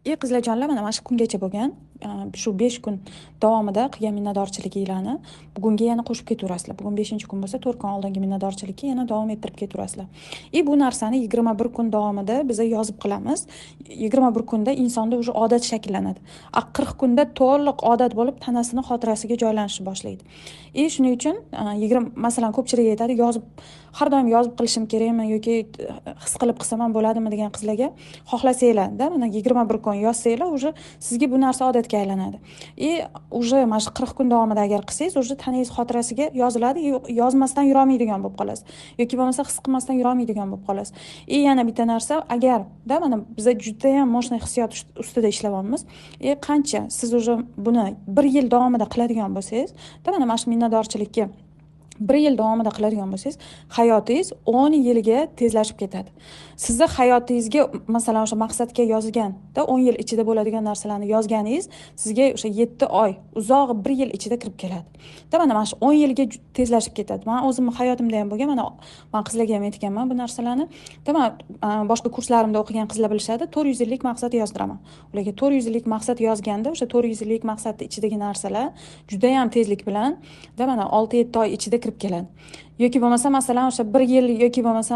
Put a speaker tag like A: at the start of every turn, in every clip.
A: Qizlarjonlar, mana shu kungacha bo'lgan shu 5 kun davomida qilgan minnatdorchiliginglarni bugunga yana qo'shib ketaverasizlar. Bugun 5-kun bo'lsa, 4 kun oldingi minnatdorchilikka yana davom ettirib ketaverasizlar. Bu narsani 21 kun davomida biz yozib qilamiz. 21 kunda insonda уже odat shakllanadi. 40 kunda to'liq odat bo'lib, tanasini xotirasiga joylanishi boshlaydi. Shuning uchun masalan ko'pchilik aytadi, yozib har doim yozib qilishim kerakmi yoki his qilib qilsam ham bo'ladimi degan qizlarga xohlasanglar-da, mana 21 kun yozsanglar, уже sizga bu narsa odatga aylanadi. Уже mana shu 40 kun davomida agar qilsangiz, уже tanangiz xotirasiga yoziladi, yozmasdan yura olmaydigan bo'lib qolasiz. Yoki bo'lmasa his qilmasdan yura olmaydigan bo'lib qolasiz. Yana bitta narsa, agar mana biz juda ham moshna hissiyot ustida ishlayapmiz. Qancha siz уже buni 1 yil davomida qiladigan bo'lsangiz, mana shu minnatdorchilikka 1 yil davomida qiladigan bo'lsangiz, hayotingiz 10 yilga tezlashib ketadi. Sizni hayotingizga masalan o'sha maqsadga yozganda 10 yil ichida bo'ladigan narsalarni yozganingiz sizga o'sha 7 oy, uzog'i 1 yil ichida kirib keladi. Mana shu 10 yilga tezlashib ketadi. Men o'zim hayotimda ham bo'lgan, men qizlarga ham aytganman bu narsalarni. Boshqa kurslarimda o'qigan qizlar bilishadi, 400 yillik maqsad yozdiraman. Ularga 400 yillik maqsad yozganda o'sha 400 yillik maqsadning ichidagi narsalar juda ham tezlik bilan mana 6-7 oy ichida kirib keladi. Yoki bo'lmasa masalan o'sha 1 yil yoki bo'lmasa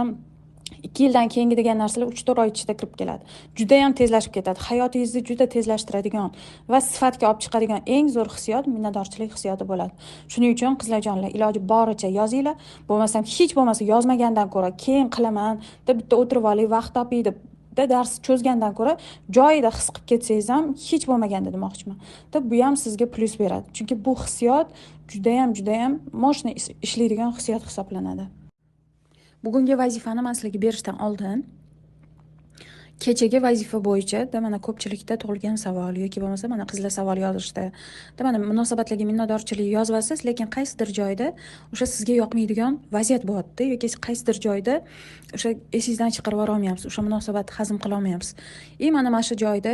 A: 2 yildan keyingi degan narsalar 3-4 oy ichida kirib keladi. Juda ham tezlashib ketadi. Hayotingizni juda tezlashtiradigan va sifatga olib chiqadigan eng zo'r hissiyot minnatdorchilik hissiyoti bo'ladi. Shuning uchun qizlarjonlar, iloji boricha yozinglar. Bo'lmasam hech bo'lmasa yozmagandan ko'ra keyin qilaman deb bitta o'tirib olay, vaqt toping deb dars cho'zgandan ko'ra joyida his qilib ketsangiz ham hech bo'lmaganda demoqchiman. Bu ham sizga plus beradi. Chunki bu hissiyot juda ham moshna ishlaydigan hissiyot hisoblanadi. Bugungi vazifani men sizlarga berishdan oldin kechagi vazifa bo'yicha mana ko'pchilikda tug'ilgan savol yoki bo'lmasa mana qizlar savol yozishdi. Mana munosabatlarga minnatdorchilik yozasiz, lekin qaysidir joyda o'sha sizga yoqmaydigan vaziyat bo'lyapti yoki qaysidir joyda o'sha esingizdan chiqarib olmayapsiz, o'sha munosabatni hazm qila olmayapsiz. Mana shu joyda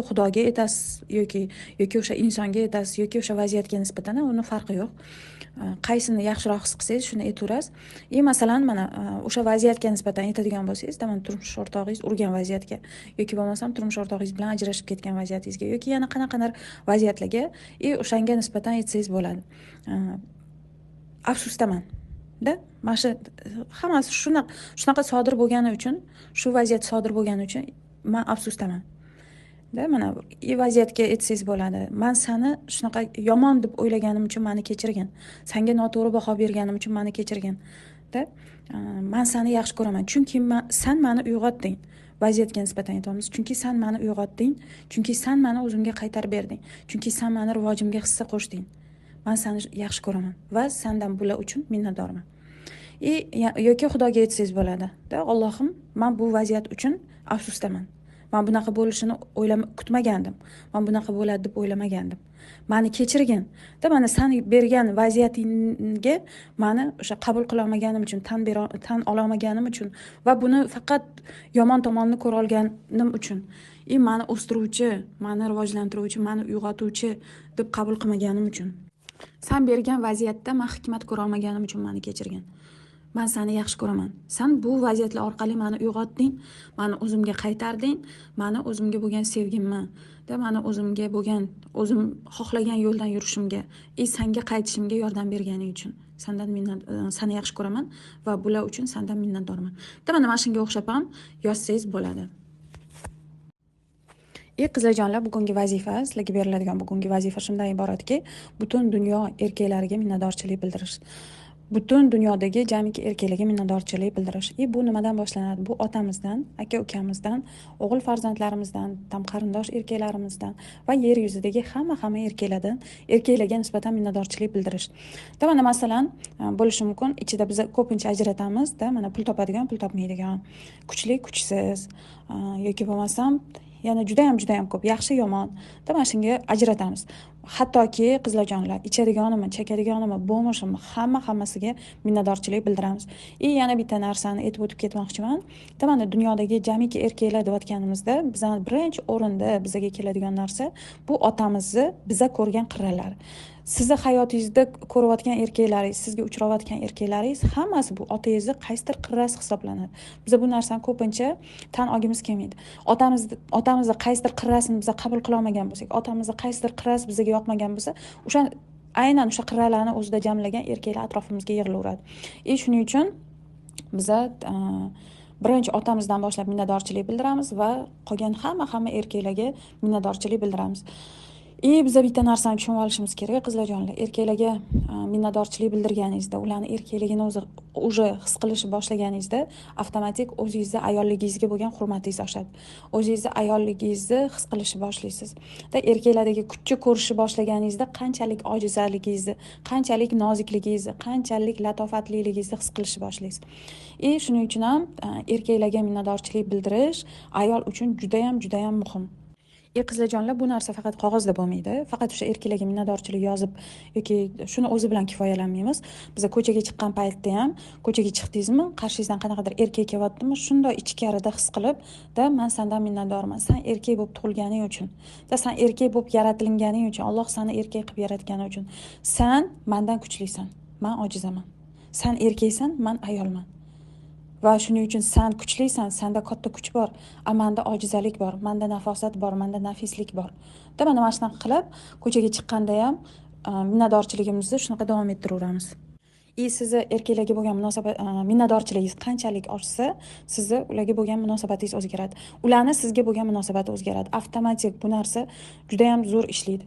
A: Xudoga aytasiz yoki o'sha insonga aytasiz yoki o'sha vaziyatga nisbatan uni farqi yo'q. Qaysini yaxshiroq his qilsangiz shuni aytaverasiz. Masalan mana o'sha vaziyatga nisbatan aytadigan bo'lsangiz, mana turmush o'rtog'ingiz urgan vaziyatga yoki bo'lmasam turmush o'rtog'ingiz bilan ajrashib ketgan vaziyatingizga yoki yana qanaqadir vaziyatlarga o'shanga nisbatan aytsangiz bo'ladi. Afsusdaman. Mana shu hammasi shunaqa sodir bo'lgani uchun, shu vaziyat sodir bo'lgani uchun men afsusdaman. Mana vaziyatga aytsangiz bo'ladi. Men seni shunaqa yomon deb o'ylaganim uchun meni kechirgin. Senga noto'g'ri baho berganim uchun meni kechirgin. Men seni yaxshi ko'raman. Chunki sen meni uyg'otding. Vaziyatga nisbatan aytamiz. Chunki sen meni uyg'otding. Chunki sen meni o'zimga qaytarib berding. Chunki sen meni rivojimga hissa qo'shding. Men seni yaxshi ko'raman va sendan bular uchun minnatdorman. Yoki Xudoga aytsangiz bo'ladi. Allohim, men bu vaziyat uchun afsusdaman. Men bunaqa bo'lishini kutmagandim. Men bunaqa bo'ladi deb o'ylamagandim. Meni kechirgin. Mana sen bergan vaziyatingga meni o'sha qabul qila olmaganim uchun, tan ola olmaganim uchun va buni faqat yomon tomonini ko'ra olganim uchun, meni o'stiruvchi, meni rivojlantiruvchi, meni uyg'otuvchi deb qabul qilmaganim uchun, sen bergan vaziyatda men hikmat ko'ra olmaganim uchun meni kechirgin. Men seni yaxshi ko'raman. Sen bu vaziyatlar orqali meni uyg'otding, meni o'zimga qaytarding, meni o'zimga bo'lgan sevgimni, meni o'zimga bo'lgan, o'zim xohlagan yo'ldan yurishimga, senga qaytishimga yordam berganing uchun seni yaxshi ko'raman va bular uchun sendan minnatdorman. Mana shunga o'xshab ham yozsangiz bo'ladi. Qizlarjonlar, bugungi vazifa, sizlarga beriladigan bugungi vazifa shundan iboratki, butun dunyo erkaklariga minnatdorchilik bildirish. Butun dunyodagi jamiki erkaklarga minnatdorchilik bildirish. Bu nimadan boshlanadi? Bu otamizdan, aka-ukamizdan, o'g'il farzandlarimizdan, qarindosh erkaklarimizdan va yer yuzidagi hamma erkaklarga nisbatan minnatdorchilik bildirish. Mana masalan, bo'lishi mumkin, ichida biz ko'pincha ajratamiz, mana pul topadigan, pul topmaydigan, kuchli, kuchsiz yoki bo'lmasam yana juda ham ko'p, yaxshi, yomon. Mana shunga ajratamiz. hattoki qizlarjonlar ichadiganimi chekadiganimi bo'lmishimi hammasiga minnatdorchilik bildiramiz. Yana bitta narsani aytib o'tib ketmoqchiman. Mana dunyodagi jamiki erkaklar deyotganimizda bizani birinchi o'rinda bizga keladigan narsa bu otamizni biza ko'rgan qirralar. Sizni hayotingizda ko'rayotgan erkaklaringiz, sizga uchrayotgan erkaklaringiz hammasi bu otangizni qaysidir qirrasi hisoblanadi. Biz bu narsani ko'pincha tan olgimiz kelmaydi. Otamizni qaysidir qirrasini biz qabul qila olmagan bo'lsak, otamizni qaysidir qirrasi bizga yoqmagan bo'lsa, o'sha aynan o'sha qirralarni o'zida jamlagan erkaklar atrofimizga yig'ilaveradi. Shuning uchun biz birinchi otamizdan boshlab minnatdorchilik bildiramiz va qolgan hamma erkaklarga minnatdorchilik bildiramiz. Biza bitta narsani tushunib olishimiz kerak, qizlarjonlar. Erkaklarga minnatdorchilik bildirganingizda, ularni erkakligini o'zi his qilishni boshlaganingizda, avtomatik o'zingizga ayolligingizga bo'lgan hurmatingiz oshadi. O'zingizni ayolligingizni his qilishni boshlaysiz. Erkaklardagi kuchni ko'rishni boshlaganingizda qanchalik ojizaligingizni, qanchalik nozikligingizni, qanchalik latofatliligingizni his qilishni boshlaysiz. Shuning uchun ham erkaklarga minnatdorchilik bildirish ayol uchun juda ham muhim. Qizlarjonlar, bu narsa faqat qog'ozda bo'lmaydi. Faqat o'sha erkaklarga minnatdorchilik yozib yoki shuni o'zi bilan kifoyalanmaymiz. Biz ko'chaga chiqqan paytda ham, ko'chaga chiqdingizmi, qarshingizdan qanaqadir erkak kelyaptimi, shunday ichkarida his qilib, men sendan minnatdorman. Sen erkak bo'lib tug'ilganing uchun, sen erkak bo'lib yaratilganing uchun, Alloh seni erkak qilib yaratgani uchun. Sen mendan kuchlisan, men ojizaman. Sen erkaksan, men ayolman. Va shuning uchun sen kuchlisan, senda katta kuch bor, menda ojizalik bor, menda nafosat bor, menda nafislik bor. Mana shunaqa qilib ko'chaga chiqqanda ham minnatdorchiligimizni shunaqa davom ettiraveramiz. Sizni erkaklarga bo'lgan minnatdorchiligingiz qanchalik oshsa, sizni ularga bo'lgan munosabatingiz o'zgaradi. Ularni sizga bo'lgan munosabati o'zgaradi. Avtomatik bu narsa juda ham zo'r ishlaydi.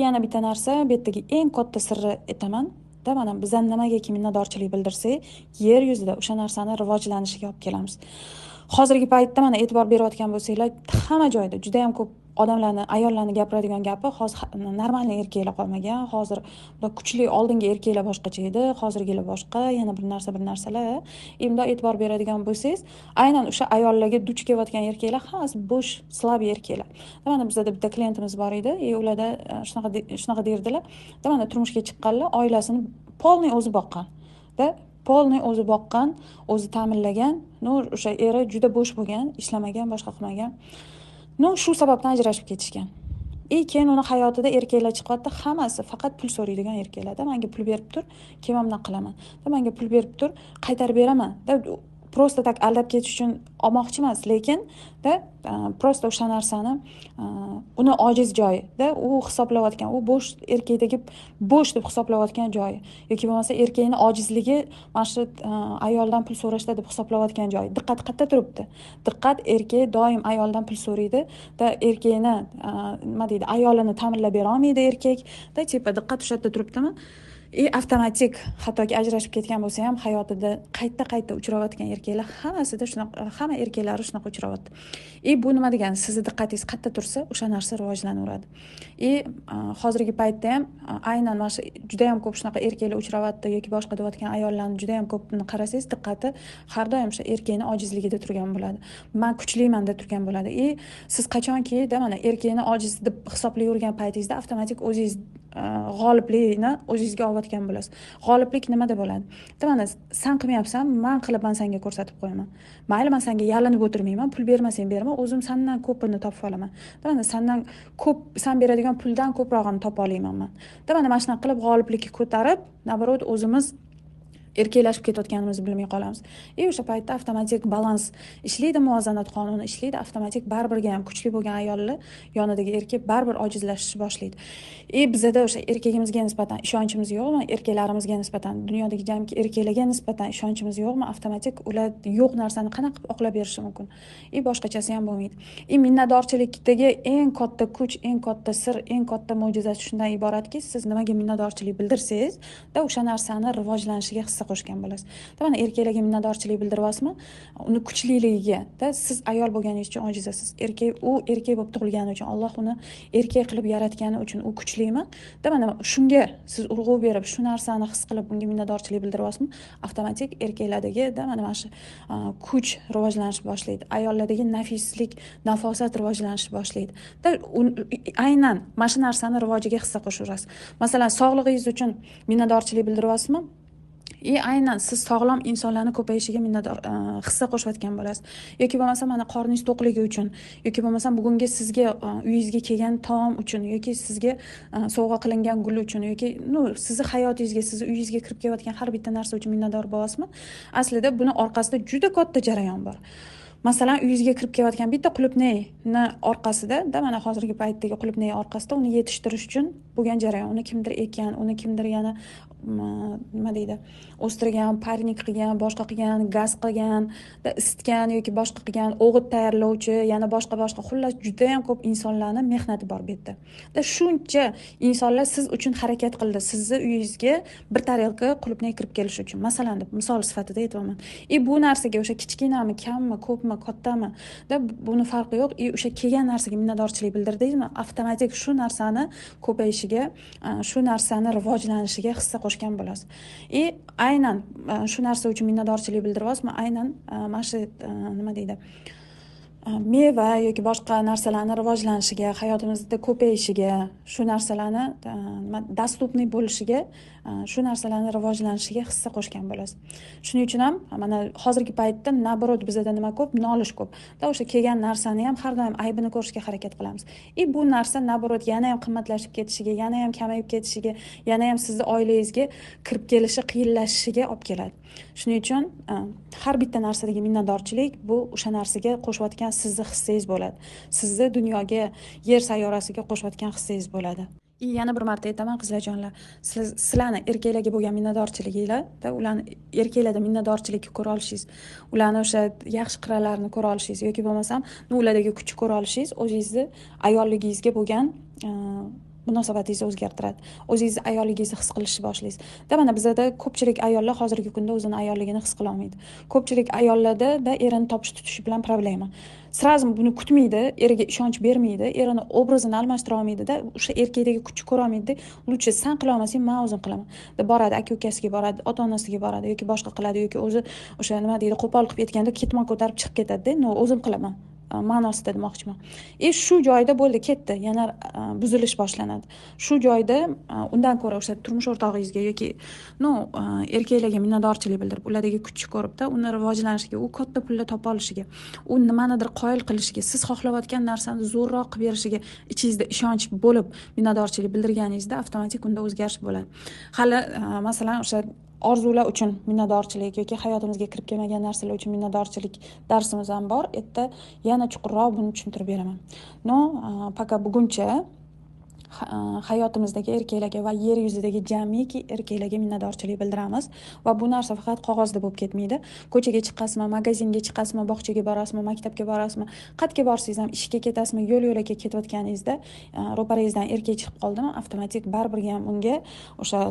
A: Yana bitta narsa, bu yerdagi eng katta sirni aytaman. Mana bizdan nimagaki minnatdorchilik bildirsak, yer yuzida o'sha narsani rivojlanishiga olib kelamiz. Hozirgi paytda mana e'tibor berayotgan bo'lsanglar, hamma joyda juda ham ko'p odamlarni, ayollarni gapiradigan gapi, hozir normalniy erkaklar qolmagan. Hozir kuchli oldingi erkaklar boshqacha edi, hozirgilar boshqa, yana bir narsalar. Endi e'tibor beradigan bo'lsangiz, aynan o'sha ayollarga duch kelayotgan erkaklar hammasi bo'sh, slabiy erkaklar. Mana bizda bitta klientimiz bor edi, ularda shunaqa derdilar. Mana turmushga chiqqanlar, oilasini polniy o'zi boqqan. Polniy o'zi boqqan, o'zi ta'minlagan. O'sha eri juda bo'sh bo'lgan, ishlamagan, boshqa qilmagan. Shu sababdan ajrashib ketishgan. Keyin uni hayotida erkaklar chiqyapti, hammasi faqat pul so'raydigan erkaklar. Menga pul berib tur, kemamdan qilaman. Menga pul berib tur, qaytarib beraman. Prosta tak aldab ketish uchun olmoqchi emas, lekin prosta o'sha narsani uni ojiz joyi, u hisoblayotgan, u bo'sh, erkakdagi bo'sh deb hisoblayotgan joyi yoki bo'lmasa erkakning ojizligi mana shu ayoldan pul so'rashda deb hisoblayotgan joyi. Diqqat qayerda turibdi? Diqqat, erkak doim ayoldan pul so'raydi, erkakni nima deydi, ayolini ta'minlab bera olmaydi erkak, diqqat o'sha yerda turibdimi? Avtomatik, hattoki ajrashib ketgan bo'lsa ham hayotida qayta uchrayotgan erkaklar hammasida shunaqa, hamma erkaklari shunaqa uchrayapti. Bu nima degani? Sizni diqqatingiz qayerda tursa, o'sha narsa rivojlanaveradi. Hozirgi paytda ham aynan mana shu juda ham ko'p shunaqa erkaklar uchrayapti yoki boshqa deyotgan ayollarni juda ham ko'pni qarasangiz, diqqati har doim o'sha erkakning ojizligida turgan bo'ladi. Men kuchliman deb turgan bo'ladi. Siz qachonki mana erkakni ojiz deb hisoblayvergan paytingizda avtomatik o'zingiz g'oliblikni o'zingizga olayotgan bo'lasiz. G'oliblik nimada bo'ladi? Mana sen qilmayapsan, men qilib senga ko'rsatib qo'yaman. Mayli, men senga yalinib o'tirmayman, pul bermasang berma, o'zim sendan ko'pini topib olaman. Mana sendan ko'p, sen beradigan puldan ko'prog'ini topa olaman men. Mana shunaqa qilib g'oliblikka ko'tarib, nabarot o'zimiz erkaklashib ketayotganimizni bilmay qolamiz. O'sha paytda avtomatik balans ishlaydi, muvozanat qonuni ishlaydi, avtomatik baribirga ham kuchli bo'lgan ayollar yonidagi erkak baribir ojizlashishni boshlaydi. Bizda o'sha erkagimizga nisbatan ishonchimiz yo'qmi? Erkaklarimizga nisbatan, dunyodagi jamiki erkaklarga nisbatan ishonchimiz yo'qmi? Avtomatik ular yo'q narsani qanaqa qilib oqlab berishi mumkin? Boshqachasi ham bo'lmaydi. Minnatdorchilikdagi eng katta kuch, eng katta sir, eng katta mo'jiza shundan iboratki, siz nimaga minnatdorchilik bildirsangiz, o'sha narsani rivojlanishiga hissa qo'shgan bo'lasiz. Mana erkaklarga minnatdorchilik bildiryapsizmi? Uni kuchliligiga, siz ayol bo'lganingiz uchun ojizasiz. U erkak bo'lib tug'ilgani uchun, Alloh uni erkak qilib yaratgani uchun u kuchlimi? Mana shunga siz urg'u berib, shu narsani his qilib unga minnatdorchilik bildiryapsizmi? Avtomatik erkaklardagi mana shu kuch rivojlanishni boshlaydi. Ayollardagi nafislik, nafosat rivojlanishni boshlaydi. Aynan mana shu narsani rivojiga hissa qo'shaverasiz. Masalan, sog'lig'ingiz uchun minnatdorchilik bildiryapsizmi? Aynan siz sog'lom insonlarni ko'payishiga hissa qo'shayotgan bo'lasiz. Yoki bo'lmasa mana qorningiz to'qligi uchun, yoki bo'lmasa bugungi sizga uyingizga kelgan taom uchun, yoki sizga sovg'a qilingan gul uchun, yoki sizni hayotingizga, sizni uyingizga kirib kelayotgan har bitta narsa uchun minnatdor bo'lasizmi? Aslida buni orqasida juda katta jarayon bor. Masalan, uyingizga kirib kelayotgan bitta qulupnayni orqasida, mana hozirgi paytdagi qulupnay orqasida uni yetishtirish uchun bo'lgan jarayon, uni kimdir ekkan, uni kimdir yana nima deydi, o'stirgan, parnik qilgan, boshqa qilgan, gaz qilgan, isitgan yoki boshqa qilgan, o'g'it tayyorlovchi, yana boshqa xullas juda ham ko'p insonlarni mehnati bor bu yerda. Shuncha insonlar siz uchun harakat qildi, sizni uyingizga bir tarelka qulupnay kirib kelishi uchun. Masalan, deb misol sifatida aytyapman. Bu narsaga o'sha kichkinami, kammi, ko'pmi, kattami, buni farqi yo'q. O'sha kelgan narsaga minnatdorchilik bildirdingizmi? Avtomatik shu narsani ko'payishiga, shu narsani rivojlanishiga hissa qo'shgan bo'lasiz. Aynan shu narsa uchun minnatdorchilik bildiryapsizmi? Aynan mana shu nima deydi, meva yoki boshqa narsalarning rivojlanishiga, hayotimizda ko'payishiga, shu narsalarni dostupniy bo'lishiga, shu narsalarning rivojlanishiga hissa qo'shgan bo'lasiz. Shuning uchun ham mana hozirgi paytda naborot bizda nima ko'p, nolish ko'p. O'sha kelgan narsani ham har doim aybini ko'rishga harakat qilamiz. Bu narsa naborot yana ham qimmatlashib ketishiga, yana ham kamayib ketishiga, yana ham sizni oilangizga kirib kelishi qiyinlashishiga olib keladi. Shuning uchun har bitta narsadagi minnatdorchilik bu o'sha narsaga qo'shayotgan sizni hissangiz bo'ladi. Sizni dunyoga, yer sayyorasiga qo'shayotgan hissangiz bo'ladi. Yana bir marta aytaman qizlarjonlar, sizlarni erkaklarga bo'lgan minnatdorchiliginglar, ularni erkaklarda minnatdorchilikni ko'ra olishingiz, ularni o'sha yaxshi qirralarini ko'ra olishingiz yoki bo'lmasam ulardagi kuchni ko'ra olishingiz o'zingizni ayolligingizga bo'lgan munosabatingizni o'zgartiradi. O'zingizni ayolligingizni his qilishni boshlaysiz. Mana bizda ko'pchilik ayollar hozirgi kunda o'zini ayolligini his qila olmaydi. Ko'pchilik ayollarda erini topish tutishi bilan problema. Sразу buni kutmaydi, eriga ishonch bermaydi, erini obrazini almashtira olmaydi-da, o'sha erkakdagi kuchni ko'ra olmaydi. Lutchi sen qila olmasang, men o'zim qilaman. Boradi, aka-ukasiga boradi, ota-onasiga boradi yoki boshqa qiladi yoki o'zi o'sha nima deydi, qo'pol qilib aytganda ketma ko'tarib chiqib ketadi-da, o'zim qilaman. Ma'nosida demoqchiman. Shu joyda bo'ldi, ketdi, yana buzilish boshlanadi. Shu joyda undan ko'ra o'sha turmush o'rtog'ingizga yoki erkaklarga minnatdorchilik bildirib, ulardagi kuchni ko'rib-da, uni rivojlanishiga, u katta pullar topa olishiga, u nimanidir qoyil qilishiga, siz xohlayotgan narsani zo'rroq qilib berishiga ichingizda ishonch bo'lib minnatdorchilik bildirganingizda avtomatik unda o'zgarish bo'ladi. Hali masalan o'sha orzular uchun minnatdorchilik yoki hayotimizga kirib kelmagan narsalar uchun minnatdorchilik darsimiz ham bor. Erta yana chuqurroq buni tushuntirib beraman. Faqat buguncha hayotimizdagi erkaklarga va yer yuzidagi jamiki erkaklarga minnatdorchilik bildiramiz va bu narsa faqat qog'ozda bo'lib ketmaydi. Ko'chaga chiqasizmi, magazinga chiqasizmi, bog'chaga borasizmi, maktabga borasizmi, qayerga borsangiz ham, ishga ketasizmi, yo'l-yo'lakay ketayotganingizda ro'parangizdan erkak chiqib qoldimi, avtomatik baribir ham unga o'sha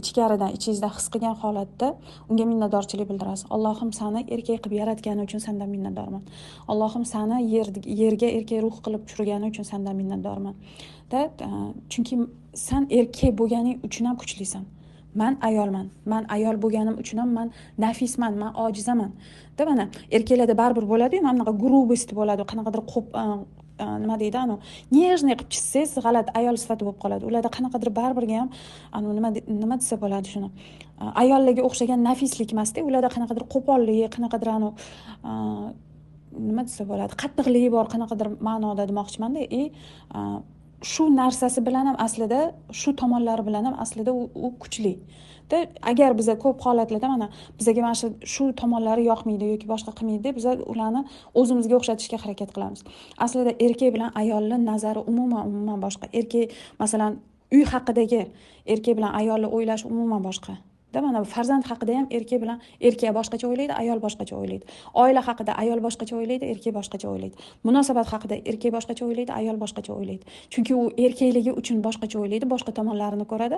A: ichkaridan, ichingizda his qilgan holatda unga minnatdorchilik bildirasiz. Allohim seni erkak qilib yaratgani uchun sendan minnatdorman. Allohim seni yerga erkak ruh qilib tushirgani uchun sendan minnatdorman. Chunki sen erkak bo'lganing uchun ham kuchlisan. Men ayolman. Men ayol bo'lganim uchun ham men nafisman, men ojizaman. Mana erkaklarda baribir bo'ladi-yu, mana bunaqa grubost bo'ladi, qanaqadir nima deydi, nежный qilib chizsangiz g'alati ayol sifati bo'lib qoladi. Ularda qanaqadir baribir ham nima desa bo'ladi shuni. Ayollarga o'xshagan nafislik emas-da, ularda qanaqadir qo'pollik, qanaqadir nima desa bo'ladi, qattiqligi bor, qanaqadir ma'noda demoqchiman-da. Shu narsasi bilan ham aslida, shu tomonlari bilan ham aslida u kuchli. Agar biza ko'p holatlarda mana bizga mana shu tomonlari yoqmaydi yoki boshqa qilmaydi, biz ularni o'zimizga o'xshatishga harakat qilamiz. Aslida erkak bilan ayolning nazari umuman boshqa. Erkak masalan uy haqidagi erkak bilan ayolni o'ylash umuman boshqa. Mana bu farzand haqida ham erkak boshqacha o'ylaydi, ayol boshqacha o'ylaydi. Oila haqida ayol boshqacha o'ylaydi, erkak boshqacha o'ylaydi. Munosabat haqida erkak boshqacha o'ylaydi, ayol boshqacha o'ylaydi. Chunki u erkakligi uchun boshqacha o'ylaydi, boshqa tomonlarini ko'radi.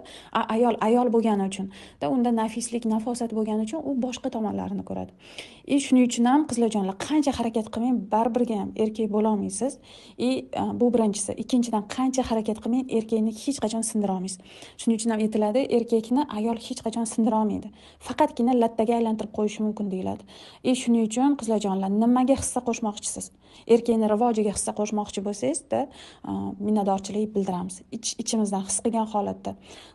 A: Ayol bo'lgani uchun, unda nafislik, nafosat bo'lgani uchun u boshqa tomonlarini ko'radi. Shuning uchun ham qizlarjonlar, qancha harakat qilmang, baribirga ham erkak bo'la olmaysiz. Bu birinchisi. Ikkinchidan, qancha harakat qilmang, erkakni hech qachon sindira olmaysiz. Shuning uchun ham aytiladi, erkakni ayol hech qachon sindira olmaydi. Faqatgina lattaga aylantirib qo'yishi mumkin deyiladi. Shuning uchun qizlarjonlar, nimaga hissa qo'shmoqchisiz? Erkakning rivojiga hissa qo'shmoqchi bo'lsangiz-da, minnatdorchilik bildiramiz. Ichimizdan his qilgan holatda.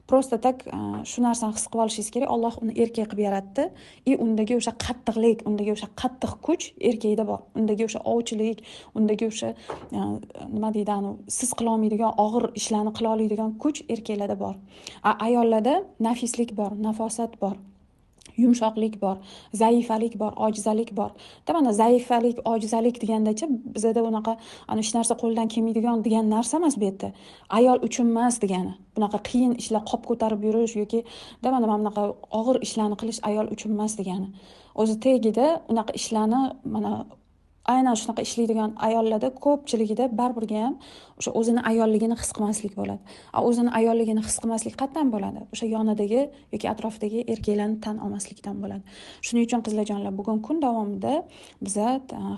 A: Prosta tak shu narsani his qilib olishingiz kerak. Alloh uni erkak qilib yaratdi. Undagi o'sha qattiqlik, undagi o'sha qattiq kuch erkakda bor. Undagi o'sha ovchilik, undagi o'sha nima deydi, siz qila olmaydigan og'ir ishlarni qila oladigan kuch erkaklarda bor. Ayollarda nafislik bor, nafosat bor. Yumshoqlik bor, zaifalik bor, ojizalik bor. Mana zaifalik, ojizalik degandacha bizda unaqa hech narsa qo'ldan kelmaydigan degan narsa emas bu yerda. Ayol uchun emas degani. Bunaqa qiyin ishlar qop ko'tarib yurish yoki mana bunaqa og'ir ishlarni qilish ayol uchun emas degani. O'zi tagida unaqa ishlarni mana aynan shunaqa ishlaydigan ayollarda ko'pchiligida baribirga ham o'sha o'zini ayolligini his qilmaslik bo'ladi. O'zini ayolligini his qilmaslik qayerdan bo'ladi? O'sha yonidagi yoki atrofdagi erkaklarni tan olmaslikdan bo'ladi. Shuning uchun qizlarjonlar, bugun kun davomida biz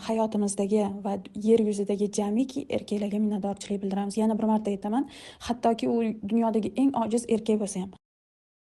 A: hayotimizdagi va yer yuzidagi jamiki erkaklarga minnatdorchilik bildiramiz. Yana bir marta aytaman, hattoki u dunyodagi eng ojiz erkak bo'lsa ham